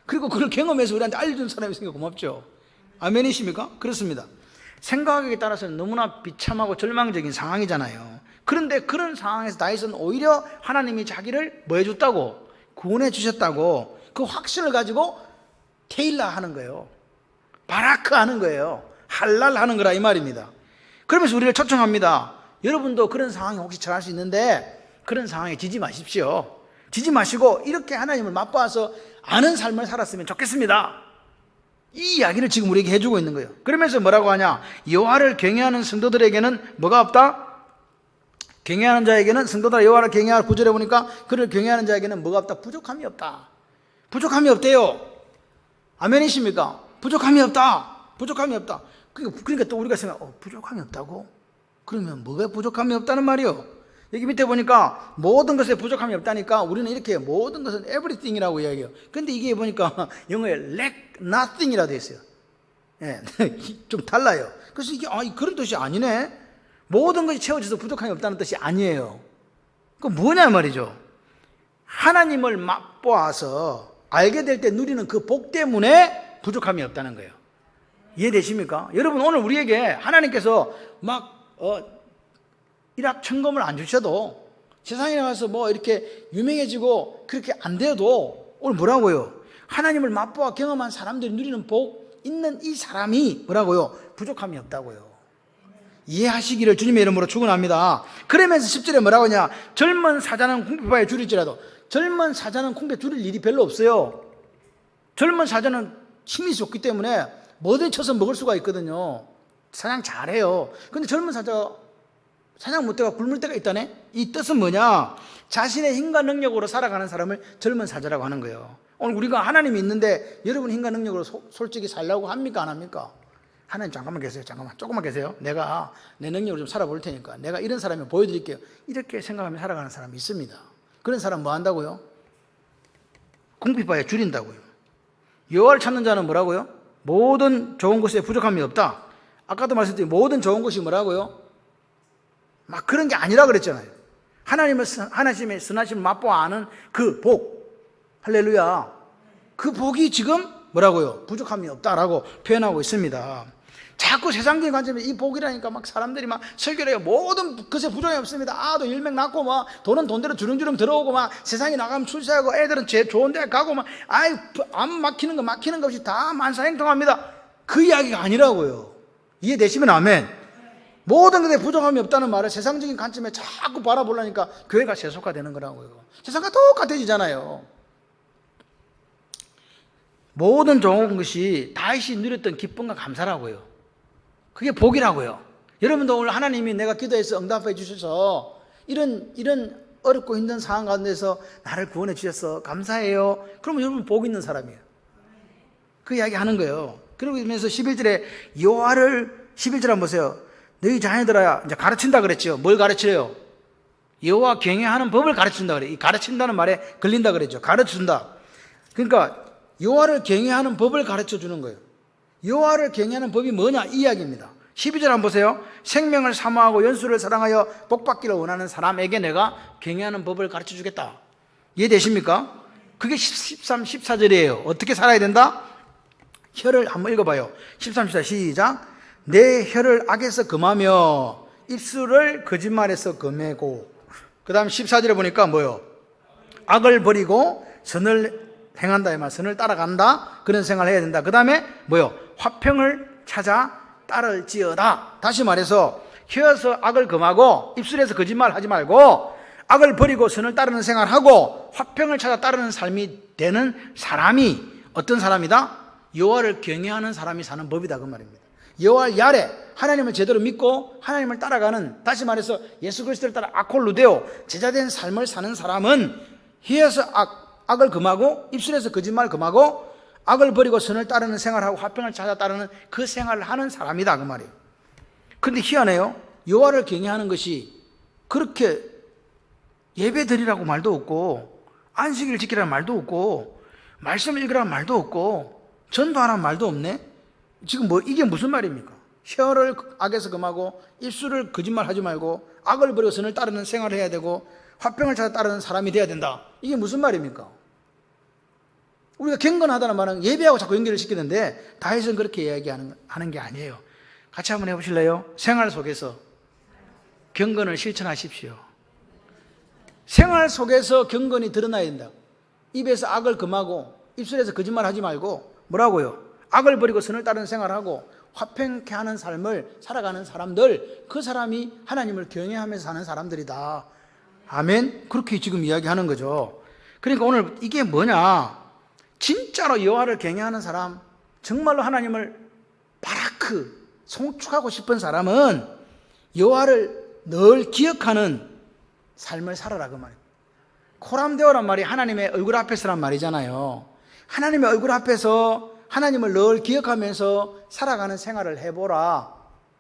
Speaker 1: 그리고 그걸 경험해서 우리한테 알려준 사람이 있으니까 고맙죠. 아멘이십니까? 그렇습니다. 생각하기에 따라서는 너무나 비참하고 절망적인 상황이잖아요. 그런데 그런 상황에서 다윗은 오히려 하나님이 자기를 뭐 해줬다고? 구원해 주셨다고 그 확신을 가지고 테일라 하는 거예요. 바라크 하는 거예요. 할랄 하는 거라 이 말입니다. 그러면서 우리를 초청합니다. 여러분도 그런 상황에 혹시 처할 수 있는데 그런 상황에 지지 마십시오. 지지 마시고 이렇게 하나님을 맛보아서 아는 삶을 살았으면 좋겠습니다. 이 이야기를 지금 우리에게 해주고 있는 거예요. 그러면서 뭐라고 하냐? 여호와를 경외하는 성도들에게는 뭐가 없다? 경외하는 자에게는 성도들 여호와를 경외하라 9절에 보니까 그를 경외하는 자에게는 뭐가 없다? 부족함이 없다. 부족함이 없대요. 아멘이십니까? 부족함이 없다. 부족함이 없다. 그러니까 또 우리가 생각, 부족함이 없다고? 그러면 뭐가 부족함이 없다는 말이요? 여기 밑에 보니까 모든 것에 부족함이 없다니까 우리는 이렇게 모든 것은 everything이라고 이야기해요. 근데 이게 보니까 영어에 lack nothing이라고 되어 있어요. 예, 좀 달라요. 그래서 이게 그런 뜻이 아니네. 모든 것이 채워져서 부족함이 없다는 뜻이 아니에요. 그 뭐냐 말이죠. 하나님을 맛보아서 알게 될 때 누리는 그 복 때문에 부족함이 없다는 거예요. 이해되십니까? 여러분 오늘 우리에게 하나님께서 막 일확천금을 안 주셔도 세상에 나가서 뭐 이렇게 유명해지고 그렇게 안 돼도 오늘 뭐라고요? 하나님을 맛보아 경험한 사람들이 누리는 복 있는 이 사람이 뭐라고요? 부족함이 없다고요. 이해하시기를 주님의 이름으로 축원합니다. 그러면서 10절에 뭐라고 하냐? 젊은 사자는 궁핍하에 줄일지라도. 젊은 사자는 궁핍에 줄일 일이 별로 없어요. 젊은 사자는 힘이 좋기 때문에 뭐든 쳐서 먹을 수가 있거든요. 사냥 잘해요. 근데 젊은 사자가 사냥 못해가 굶을 때가 있다네? 이 뜻은 뭐냐? 자신의 힘과 능력으로 살아가는 사람을 젊은 사자라고 하는 거예요. 오늘 우리가 하나님이 있는데 여러분 힘과 능력으로 솔직히 살려고 합니까? 안 합니까? 하나님 잠깐만 계세요. 잠깐만 조금만 계세요. 내가 내 능력으로 좀 살아볼 테니까 내가 이런 사람을 보여드릴게요. 이렇게 생각하며 살아가는 사람이 있습니다. 그런 사람 뭐 한다고요? 궁핍하에 줄인다고요. 여호와를 찾는 자는 뭐라고요? 모든 좋은 것에 부족함이 없다. 아까도 말씀드린 모든 좋은 것이 뭐라고요? 막 그런 게 아니라 그랬잖아요. 하나님의 선하심을 맛보아 아는 그 복, 할렐루야. 그 복이 지금 뭐라고요? 부족함이 없다라고 표현하고 있습니다. 자꾸 세상적인 관점에서 이 복이라니까 막 사람들이 막 설교를 해요. 모든 것에 부족함이 없습니다. 아도 일맥 낳고 막 돈은 돈대로 주렁주렁 들어오고 막 세상에 나가면 출세하고 애들은 제일 좋은 데 가고 막 안 막히는 거 없이 다 만사행통합니다. 그 이야기가 아니라고요. 이해되시면 아멘. 모든 것에 부족함이 없다는 말을 세상적인 관점에 자꾸 바라보려니까 교회가 세속화되는 거라고요. 세상과 똑같아지잖아요. 모든 좋은 것이 다윗이 누렸던 기쁨과 감사라고요. 그게 복이라고요. 여러분도 오늘 하나님이 내가 기도해서 응답해 주셔서 이런 어렵고 힘든 상황 가운데서 나를 구원해 주셔서 감사해요. 그러면 여러분 복 있는 사람이에요. 그 이야기 하는 거예요. 그러면서 11절에 여호와를 11절 한번 보세요. 너희 자녀들아 이제 가르친다 그랬죠. 뭘 가르쳐요? 여호와 경외하는 법을 가르친다 그래요. 이 가르친다는 말에 걸린다 그랬죠. 가르친다. 그러니까 여호와를 경외하는 법을 가르쳐 주는 거예요. 여호와를 경외하는 법이 뭐냐 이 이야기입니다. 12절 한번 보세요. 생명을 사모하고 연수를 사랑하여 복받기를 원하는 사람에게 내가 경외하는 법을 가르쳐 주겠다. 이해되십니까? 그게 13, 14절이에요. 어떻게 살아야 된다? 혀를 한번 읽어봐요. 13, 14 시작. 내 혀를 악에서 금하며 입술을 거짓말에서 금하고, 그 다음 14절에 보니까 뭐요? 악을 버리고 선을 행한다 이 말, 선을 따라간다 그런 생활을 해야 된다. 그 다음에 뭐요? 화평을 찾아 따를지어다. 다시 말해서 혀에서 악을 금하고 입술에서 거짓말 하지 말고 악을 버리고 선을 따르는 생활하고 화평을 찾아 따르는 삶이 되는 사람이 어떤 사람이다? 여호와를 경외하는 사람이 사는 법이다 그 말입니다. 여호와를 야래 하나님을 제대로 믿고 하나님을 따라가는, 다시 말해서 예수 그리스도를 따라 아콜루데오 제자된 삶을 사는 사람은 혀에서 악을 금하고 입술에서 거짓말 금하고 악을 버리고 선을 따르는 생활하고 화평을 찾아 따르는 그 생활을 하는 사람이다 그 말이에요. 그런데 희한해요. 여호와를 경외하는 것이 그렇게 예배 드리라고 말도 없고 안식일 지키라는 말도 없고 말씀 읽으라는 말도 없고 전도하라는 말도 없네. 지금 뭐 이게 무슨 말입니까? 혀를 악에서 금하고 입술을 거짓말하지 말고 악을 버리고 선을 따르는 생활을 해야 되고 화평을 찾아 따르는 사람이 돼야 된다. 이게 무슨 말입니까? 우리가 경건하다는 말은 예배하고 자꾸 연결을 시키는데 다윗은 그렇게 이야기하는 게 아니에요. 같이 한번 해보실래요? 생활 속에서 경건을 실천하십시오. 생활 속에서 경건이 드러나야 된다. 입에서 악을 금하고 입술에서 거짓말하지 말고 뭐라고요? 악을 버리고 선을 따르는 생활하고 화평케 하는 삶을 살아가는 사람들, 그 사람이 하나님을 경외하면서 사는 사람들이다. 아멘? 그렇게 지금 이야기하는 거죠. 그러니까 오늘 이게 뭐냐? 진짜로 여호와를 경외하는 사람, 정말로 하나님을 바라크 송축하고 싶은 사람은 여호와를 늘 기억하는 삶을 살아라 그 말이에요. 코람데오란 말이 하나님의 얼굴 앞에서란 말이잖아요. 하나님의 얼굴 앞에서 하나님을 늘 기억하면서 살아가는 생활을 해보라.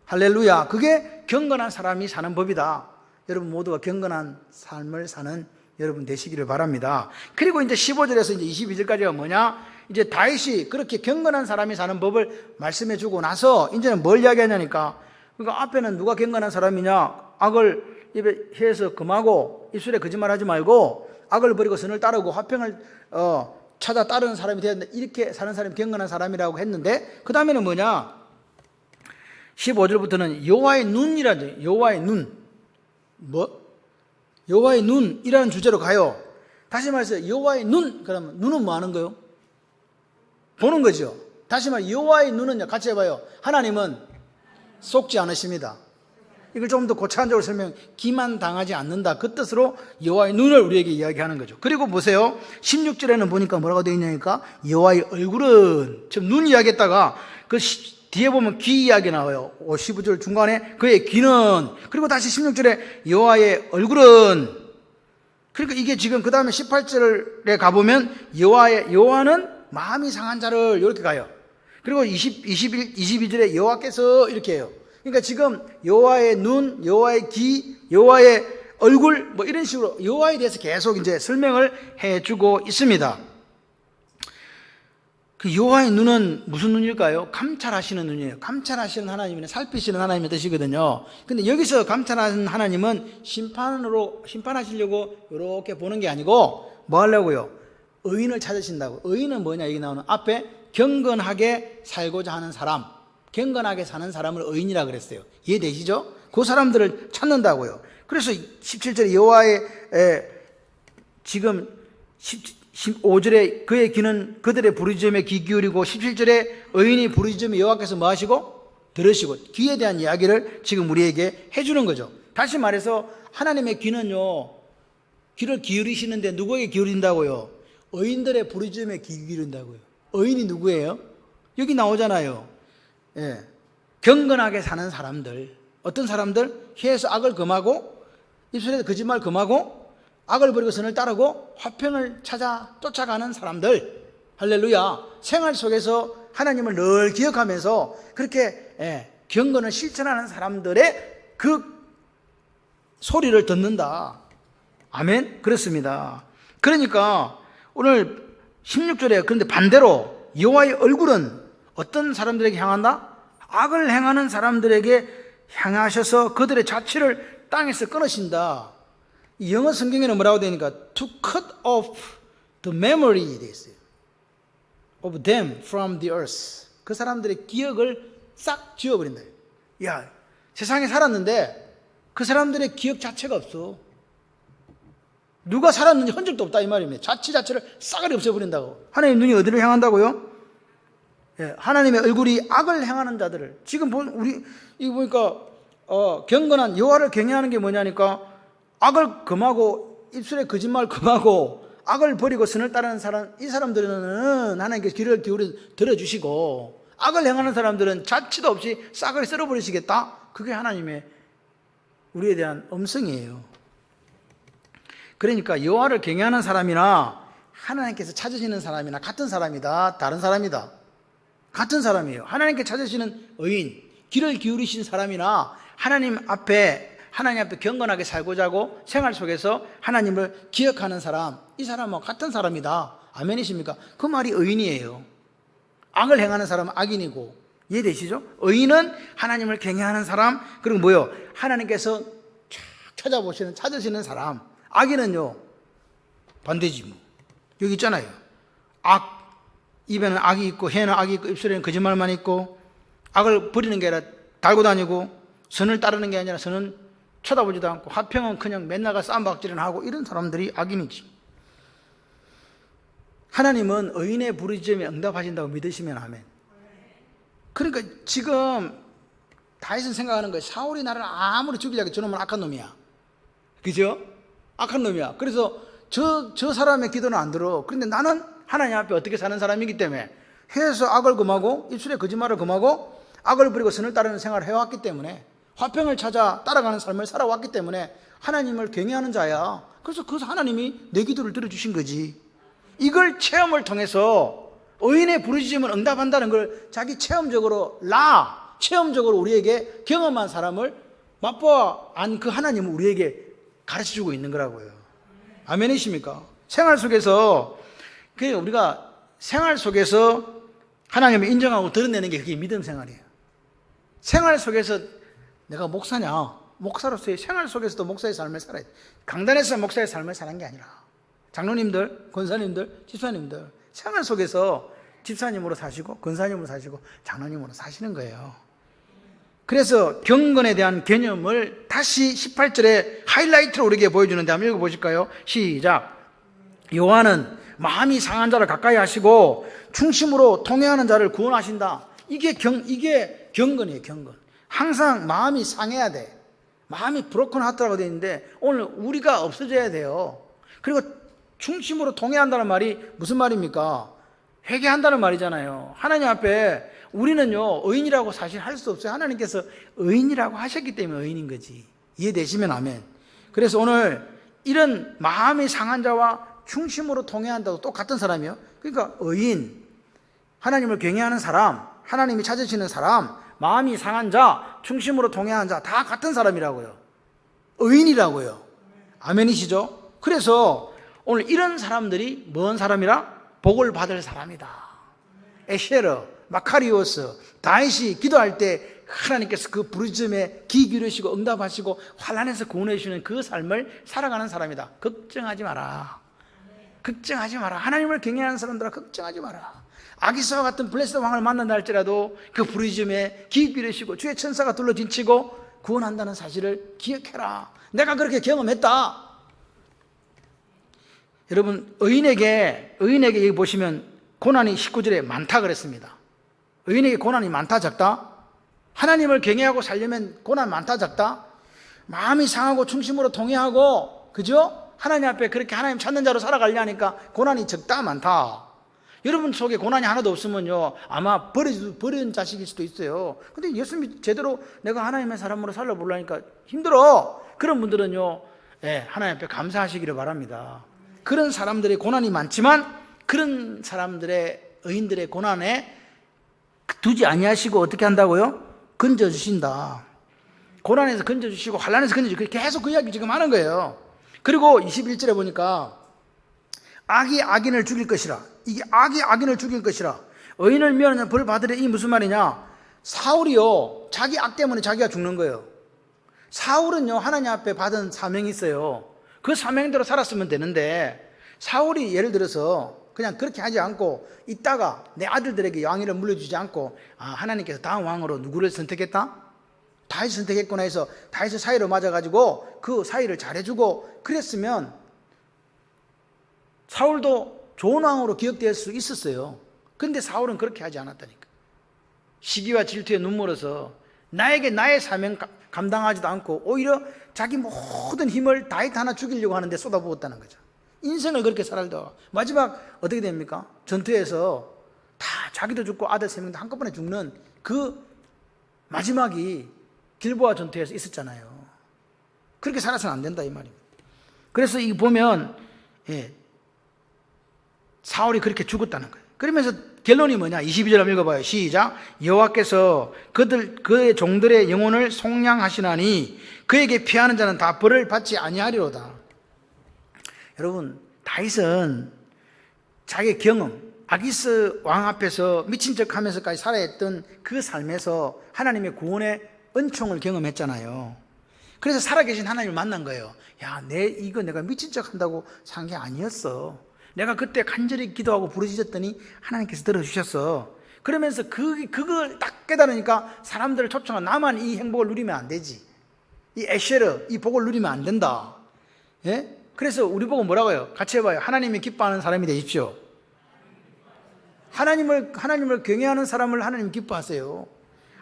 Speaker 1: 할렐루야. 그게 경건한 사람이 사는 법이다. 여러분 모두가 경건한 삶을 사는 여러분 되시기를 바랍니다. 그리고 이제 15절에서 이제 22절까지가 뭐냐? 이제 다윗이 그렇게 경건한 사람이 사는 법을 말씀해 주고 나서 이제는 뭘 이야기하냐니까. 그러니까 앞에는 누가 경건한 사람이냐? 악을 입에 혀에서 금하고 입술에 거짓말하지 말고 악을 버리고 선을 따르고 화평을 찾아 따르는 사람이 되야 된다. 이렇게 사는 사람이 경건한 사람이라고 했는데 그 다음에는 뭐냐? 15절부터는 여호와의 눈이라죠. 여호와의 눈. 뭐? 여호와의 눈이라는 주제로 가요. 다시 말해서 여호와의 눈, 그러면 눈은 뭐 하는 거요? 보는 거죠. 다시 말해 여호와의 눈은요, 같이 해봐요. 하나님은 속지 않으십니다. 이걸 좀 더 고차원적으로 설명, 기만당하지 않는다. 그 뜻으로 여호와의 눈을 우리에게 이야기하는 거죠. 그리고 보세요. 16절에는 보니까 뭐라고 되어 있냐니까 여호와의 얼굴은, 지금 눈 이야기했다가 그 뒤에 보면 귀 이야기 나와요. 15절 중간에 그의 귀는, 그리고 다시 16절에 여호와의 얼굴은. 그러니까 이게 지금 그 다음에 18절에 가보면 여호와는 마음이 상한 자를 이렇게 가요. 그리고 22절에 여호와께서 이렇게 해요. 그러니까 지금 여호와의 눈, 여호와의 귀, 여호와의 얼굴 뭐 이런 식으로 여호와에 대해서 계속 이제 설명을 해주고 있습니다. 그 여호와의 눈은 무슨 눈일까요? 감찰하시는 눈이에요. 감찰하시는 하나님은 살피시는 하나님의 뜻이거든요. 근데 여기서 감찰하는 하나님은 심판하시려고 이렇게 보는 게 아니고 뭐 하려고요? 의인을 찾으신다고. 의인은 뭐냐? 여기 나오는 앞에 경건하게 살고자 하는 사람, 경건하게 사는 사람을 의인이라 그랬어요. 이해되시죠? 그 사람들을 찾는다고요. 그래서 17절에 여호와의 지금 15절에 그의 귀는 그들의 부르짖음에 귀 기울이고 17절에 의인이 부르짖음에 여호와께서 뭐 하시고? 들으시고. 귀에 대한 이야기를 지금 우리에게 해주는 거죠. 다시 말해서 하나님의 귀는요, 귀를 기울이시는데 누구에게 기울인다고요? 의인들의 부르짖음에 귀 기울인다고요. 의인이 누구예요? 여기 나오잖아요. 예. 경건하게 사는 사람들. 어떤 사람들? 혀에서 악을 금하고 입술에서 거짓말 금하고 악을 버리고 선을 따르고 화평을 찾아 쫓아가는 사람들, 할렐루야. 생활 속에서 하나님을 늘 기억하면서 그렇게 경건을 실천하는 사람들의 그 소리를 듣는다. 아멘. 그렇습니다. 그러니까 오늘 16절에 그런데 반대로 여호와의 얼굴은 어떤 사람들에게 향한다? 악을 행하는 사람들에게 향하셔서 그들의 자취를 땅에서 끊으신다. 이 영어 성경에는 뭐라고 되니까 to cut off the memory of them from the earth. 그 사람들의 기억을 싹 지워버린다. 야, 세상에 살았는데 그 사람들의 기억 자체가 없어. 누가 살았는지 흔적도 없다 이 말입니다. 자치 자체를 싸그리 없애버린다고. 하나님 눈이 어디를 향한다고요? 하나님의 얼굴이 악을 행하는 자들을. 지금 우리 이거 보니까 경건한 여호와를 경외하는 게 뭐냐니까 악을 금하고 입술에 거짓말 금하고 악을 버리고 선을 따르는 사람, 이 사람들은 하나님께서 귀를 기울여 들어주시고 악을 행하는 사람들은 자치도 없이 싸그리 썰어버리시겠다. 그게 하나님의 우리에 대한 음성이에요. 그러니까 여호와를 경외하는 사람이나 하나님께서 찾으시는 사람이나 같은 사람이다, 다른 사람이다. 같은 사람이에요. 하나님께 찾으시는 의인, 귀를 기울이신 사람이나 하나님 앞에 경건하게 살고자 하고 생활 속에서 하나님을 기억하는 사람, 이 사람은 같은 사람이다. 아멘이십니까? 그 말이 의인이에요. 악을 행하는 사람은 악인이고, 이해되시죠? 의인은 하나님을 경외하는 사람, 그리고 뭐요? 하나님께서 찾으시는 사람. 악인은요, 반대지 뭐. 여기 있잖아요. 입에는 악이 있고, 혀에는 악이 있고, 입술에는 거짓말만 있고, 악을 버리는 게 아니라 달고 다니고, 선을 따르는 게 아니라 선은 쳐다보지도 않고, 화평은 그냥 맨날 쌈박질은 하고, 이런 사람들이 악인이지. 하나님은 의인의 부르짖음에 응답하신다고 믿으시면 아멘. 그러니까 지금 다윗은 생각하는 거예요. 사울이 나를 아무리 죽이려고 저놈은 악한 놈이야. 그죠? 악한 놈이야. 그래서 저 사람의 기도는 안 들어. 그런데 나는 하나님 앞에 어떻게 사는 사람이기 때문에 혀에서 악을 금하고 입술에 거짓말을 금하고 악을 부리고 선을 따르는 생활을 해왔기 때문에 화평을 찾아 따라가는 삶을 살아왔기 때문에 하나님을 경외하는 자야. 그래서 그 하나님이 내 기도를 들어주신 거지. 이걸 체험을 통해서 의인의 부르짖음을 응답한다는 걸 자기 체험적으로 우리에게 경험한 사람을 맛보아 안 그 하나님은 우리에게 가르쳐주고 있는 거라고요. 아멘이십니까? 생활 속에서 우리가 생활 속에서 하나님을 인정하고 드러내는 게 그게 믿음 생활이에요. 생활 속에서 내가 목사로서의 생활 속에서도 목사의 삶을 살아야 돼. 강단에서 목사의 삶을 사는 게 아니라 장로님들, 권사님들, 집사님들 생활 속에서 집사님으로 사시고 권사님으로 사시고 장로님으로 사시는 거예요. 그래서 경건에 대한 개념을 다시 18절에 하이라이트로 우리에게 보여주는데 한번 읽어보실까요? 시작. 여호와는 마음이 상한 자를 가까이 하시고 중심으로 통회하는 자를 구원하신다. 이게 경건이에요. 경건. 항상 마음이 상해야 돼. 마음이 브로큰 하트라고 되어 있는데 오늘 우리가 없어져야 돼요. 그리고 중심으로 통회한다는 말이 무슨 말입니까? 회개한다는 말이잖아요. 하나님 앞에 우리는요 의인이라고 사실 할 수 없어요. 하나님께서 의인이라고 하셨기 때문에 의인인 거지. 이해되시면 아멘. 그래서 오늘 이런 마음이 상한 자와 중심으로 통회한다도 똑같은 사람이요. 그러니까 의인, 하나님을 경외하는 사람, 하나님이 찾으시는 사람, 마음이 상한 자, 중심으로 통회하는 자 다 같은 사람이라고요. 의인이라고요. 아멘이시죠? 그래서 오늘 이런 사람들이 뭔 사람이라? 복을 받을 사람이다. 에셰르, 마카리오스, 다윗이 기도할 때 하나님께서 그 부르짖음에 귀 기울이시고 응답하시고 환난에서 구원해 주시는 그 삶을 살아가는 사람이다. 걱정하지 마라. 걱정하지 마라. 하나님을 경외하는 사람들아 걱정하지 마라. 아기사와 같은 블레셋 왕을 만난다 할지라도 그 부르짖음에 귀 기울이시고 주의 천사가 둘러진치고 구원한다는 사실을 기억해라. 내가 그렇게 경험했다. 여러분 의인에게 여기 보시면 고난이 19절에 많다 그랬습니다. 의인에게 고난이 많다 적다? 하나님을 경외하고 살려면 고난 많다 적다? 마음이 상하고 중심으로 통회하고 그죠? 하나님 앞에 그렇게 하나님 찾는 자로 살아가려니까 고난이 적다 많다. 여러분 속에 고난이 하나도 없으면요 아마 버린 자식일 수도 있어요. 근데 예수님이 제대로 내가 하나님의 사람으로 살아보려니까 힘들어. 그런 분들은요 하나님 앞에 감사하시기를 바랍니다. 그런 사람들의 고난이 많지만 그런 사람들의 의인들의 고난에 두지 아니하시고 어떻게 한다고요? 건져주신다. 고난에서 건져주시고 환난에서 건져주시고 계속 그 이야기 지금 하는 거예요. 그리고 21절에 보니까 악이 악인을 죽일 것이라. 이게 악이 악인을 죽일 것이라. 의인을 미워하는 벌 받으려. 이 무슨 말이냐? 사울이요, 자기 악 때문에 자기가 죽는 거예요. 사울은요, 하나님 앞에 받은 사명이 있어요. 그 사명대로 살았으면 되는데 사울이 예를 들어서 그냥 그렇게 하지 않고 있다가 내 아들들에게 왕위를 물려주지 않고 하나님께서 다음 왕으로 누구를 선택했다? 다윗을 선택했구나 해서 다윗의 사위로 맞아가지고 그 사위를 잘해주고 그랬으면 사울도 좋은 왕으로 기억될 수 있었어요. 근데 사울은 그렇게 하지 않았다니까. 시기와 질투에 눈물어서 나에게 나의 사명 감당하지도 않고 오히려 자기 모든 힘을 다윗 하나 죽이려고 하는데 쏟아부었다는 거죠. 인생을 그렇게 살다 마지막 어떻게 됩니까? 전투에서 다 자기도 죽고 아들 3명도 한꺼번에 죽는 그 마지막이 길보아 전투에서 있었잖아요. 그렇게 살아서는 안 된다 이 말입니다. 그래서 이 보면 사울이 그렇게 죽었다는 거예요. 그러면서 결론이 뭐냐? 22절 한번 읽어봐요. 시작. 여호와께서 그의 종들의 영혼을 속량하시나니 그에게 피하는 자는 다 벌을 받지 아니하리로다. 여러분, 다윗은 자기의 경험, 아기스 왕 앞에서 미친 척하면서까지 살아했던 그 삶에서 하나님의 구원의 은총을 경험했잖아요. 그래서 살아계신 하나님을 만난 거예요. 야, 이거 내가 미친 척한다고 산 게 아니었어. 내가 그때 간절히 기도하고 부르짖었더니 하나님께서 들어주셨어. 그러면서 그걸 딱 깨달으니까 사람들을 초청한 나만 이 행복을 누리면 안 되지. 이 에쉐르, 이 복을 누리면 안 된다. 예? 그래서 우리 보고 뭐라고요? 같이 해봐요. 하나님이 기뻐하는 사람이 되십시오. 하나님을 경외하는 사람을 하나님 기뻐하세요.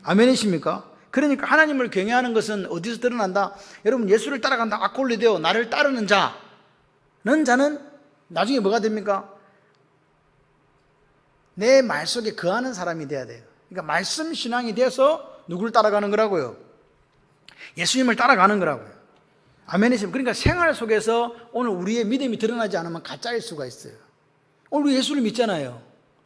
Speaker 1: 아멘이십니까? 그러니까 하나님을 경외하는 것은 어디서 드러난다? 여러분, 예수를 따라간다. 아콜리데오, 나를 따르는 자는 나중에 뭐가 됩니까? 내 말 속에 거하는 사람이 돼야 돼요. 그러니까 말씀 신앙이 돼서 누구를 따라가는 거라고요? 예수님을 따라가는 거라고요. 아멘이십니까? 그러니까 생활 속에서 오늘 우리의 믿음이 드러나지 않으면 가짜일 수가 있어요. 오늘 우리 예수를 믿잖아요.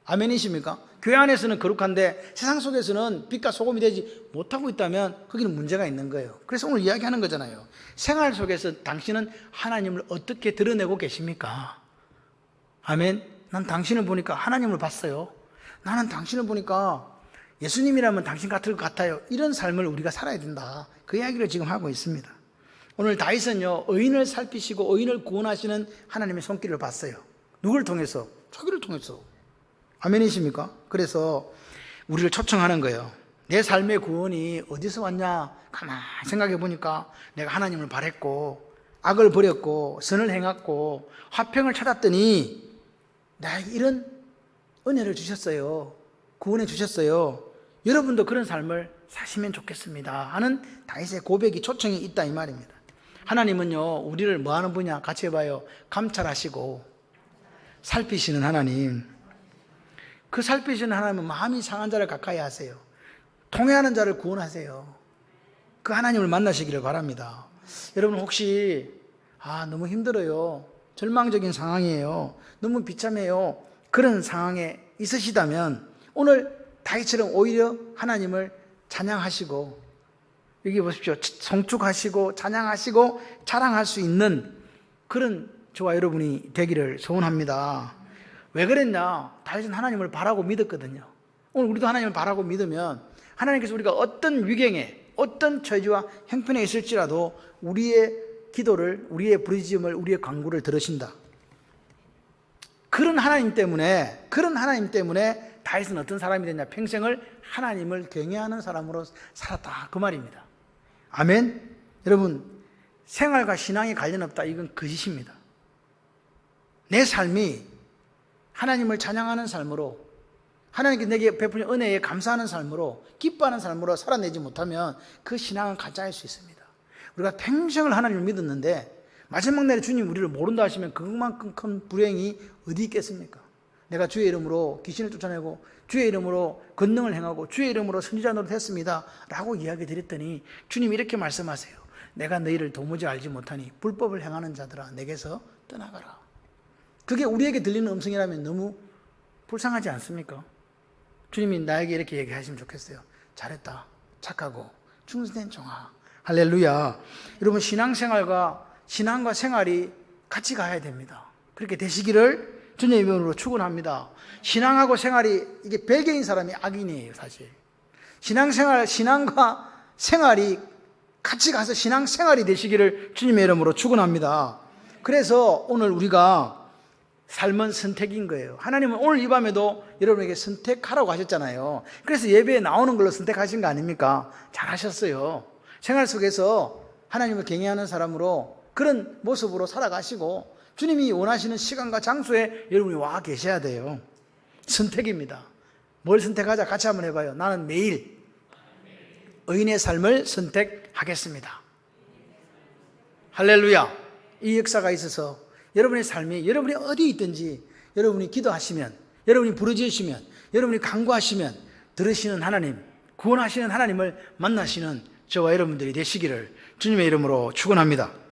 Speaker 1: 아멘이십니까? 교회 안에서는 거룩한데 세상 속에서는 빛과 소금이 되지 못하고 있다면 거기는 문제가 있는 거예요. 그래서 오늘 이야기하는 거잖아요. 생활 속에서 당신은 하나님을 어떻게 드러내고 계십니까? 아멘. 난 당신을 보니까 하나님을 봤어요. 나는 당신을 보니까 예수님이라면 당신 같을 것 같아요. 이런 삶을 우리가 살아야 된다. 그 이야기를 지금 하고 있습니다. 오늘 다윗은요, 의인을 살피시고 의인을 구원하시는 하나님의 손길을 봤어요. 누구를 통해서? 자기를 통해서. 아멘이십니까? 그래서 우리를 초청하는 거예요. 내 삶의 구원이 어디서 왔냐? 가만히 생각해 보니까 내가 하나님을 바랬고 악을 버렸고 선을 행했고 화평을 찾았더니 나에게 이런 은혜를 주셨어요. 구원해 주셨어요. 여러분도 그런 삶을 사시면 좋겠습니다 하는 다윗의 고백이 초청이 있다 이 말입니다. 하나님은요, 우리를 뭐 하는 분이야? 같이 해봐요. 감찰하시고 살피시는 하나님. 그 살피시는 하나님은 마음이 상한 자를 가까이 하세요. 통회하는 자를 구원하세요. 그 하나님을 만나시기를 바랍니다. 여러분 혹시 너무 힘들어요. 절망적인 상황이에요. 너무 비참해요. 그런 상황에 있으시다면 오늘 다윗처럼 오히려 하나님을 찬양하시고 여기 보십시오. 송축하시고 찬양하시고 자랑할 수 있는 그런 저와 여러분이 되기를 소원합니다. 왜 그랬냐? 다윗은 하나님을 바라고 믿었거든요. 오늘 우리도 하나님을 바라고 믿으면 하나님께서 우리가 어떤 위경에 어떤 처지와 형편에 있을지라도 우리의 기도를, 우리의 부르짖음을, 우리의 간구를 들으신다. 그런 하나님 때문에 다윗은 어떤 사람이 됐냐? 평생을 하나님을 경외하는 사람으로 살았다 그 말입니다. 아멘. 여러분, 생활과 신앙이 관련 없다 이건 거짓입니다. 내 삶이 하나님을 찬양하는 삶으로, 하나님께 내게 베푸신 은혜에 감사하는 삶으로, 기뻐하는 삶으로 살아내지 못하면 그 신앙은 가짜일 수 있습니다. 우리가 평생을 하나님을 믿었는데 마지막 날에 주님 우리를 모른다 하시면 그만큼 큰 불행이 어디 있겠습니까? 내가 주의 이름으로 귀신을 쫓아내고 주의 이름으로 권능을 행하고 주의 이름으로 선지자 노릇했습니다 라고 이야기 드렸더니 주님이 이렇게 말씀하세요. 내가 너희를 도무지 알지 못하니 불법을 행하는 자들아 내게서 떠나가라. 그게 우리에게 들리는 음성이라면 너무 불쌍하지 않습니까? 주님이 나에게 이렇게 얘기하시면 좋겠어요. 잘했다. 착하고 충성된 종아. 할렐루야. 여러분 신앙과 생활이 같이 가야 됩니다. 그렇게 되시기를 주님의 이름으로 축원합니다. 신앙하고 생활이 이게 별개인 사람이 악인이에요, 사실. 신앙과 생활이 같이 가서 신앙생활이 되시기를 주님의 이름으로 축원합니다. 그래서 오늘 우리가 삶은 선택인 거예요. 하나님은 오늘 이 밤에도 여러분에게 선택하라고 하셨잖아요. 그래서 예배에 나오는 걸로 선택하신 거 아닙니까? 잘하셨어요. 생활 속에서 하나님을 경외하는 사람으로 그런 모습으로 살아가시고 주님이 원하시는 시간과 장소에 여러분이 와 계셔야 돼요. 선택입니다. 뭘 선택하자? 같이 한번 해봐요. 나는 매일 의인의 삶을 선택하겠습니다. 할렐루야. 이 역사가 있어서 여러분의 삶이 여러분이 어디 있든지 여러분이 기도하시면, 여러분이 부르짖으시면, 여러분이 간구하시면 들으시는 하나님, 구원하시는 하나님을 만나시는 저와 여러분들이 되시기를 주님의 이름으로 축원합니다.